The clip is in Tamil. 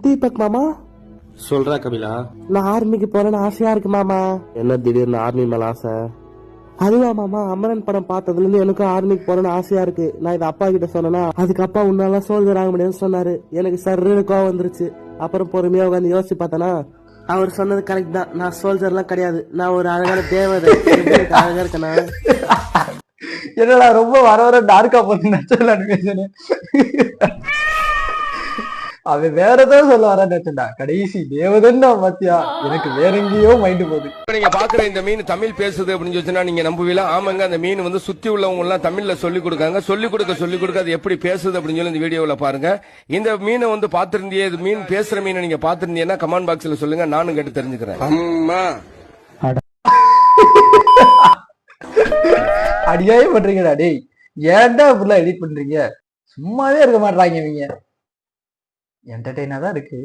தீபக் மாமா, சொல்றா கபிலா. நான் ஆர்மிக்கு போறேன்னு ஆசையா இருக்கு மாமா. என்ன திடீர்னு ஆர்மி மேல ஆசை? அதுதான் மாமா, அமரன் படம் பார்த்ததுல இருந்து எனக்கும் ஆர்மிக்கு போறேன்னு ஆசையா இருக்கு. நான் இதை அப்பா கிட்ட சொன்னேன்னா, அதுக்கு அப்பா உன்னால சோல்ஜர் ஆக முடியும்னு சொன்னாரு. எனக்கு சர்ன்னு கோவம் வந்துருச்சு. அப்புறம் பொறுமையா உட்காந்து யோசிச்சு பார்த்தனா, அவர் சொன்னது கரெக்ட் தான். நான் சோல்ஜர் எல்லாம் கிடையாது, நான் ஒரு அழகான தேவதை. அழகா இருக்கனா? என்னடா ரொம்ப வர வர டார்க்கா போட்டு நச்சலான்னு பேசுறேன். அவன் வேற ஏதாவது சொல்ல வரான்னு நினைச்சா கடைசி தேவதன் பாத்தியா, எனக்கு வேற எங்கேயோ மைண்ட் போகுது. நீங்க பாக்குற இந்த மீன் தமிழ் பேசுது அப்படின்னு சொன்னா நீங்க நம்புவீங்களா? ஆமாங்க, அந்த மீன் வந்து சுத்தி உள்ளவங்க எல்லாம் தமிழ்ல சொல்லி கொடுக்காங்க. சொல்லி கொடுக்க அது எப்படி பேசுது அப்படின்னு சொல்லி இந்த வீடியோல பாருங்க. இந்த மீனை வந்து பாத்திருந்தியே, இது மீன் பேசுற மீனை நீங்க பாத்திருந்தீங்கன்னா கமெண்ட் பாக்ஸ்ல சொல்லுங்க, நானும் கேட்டு தெரிஞ்சுக்கிறேன். அம்மா அடியாவே பண்றீங்கடா டேய், ஏன்டா இப்படிலாம் எடிட் பண்றீங்க? சும்மாவே இருக்க மாட்டாங்க இவங்க. என்டர்டெய்னா தான் இருக்கு.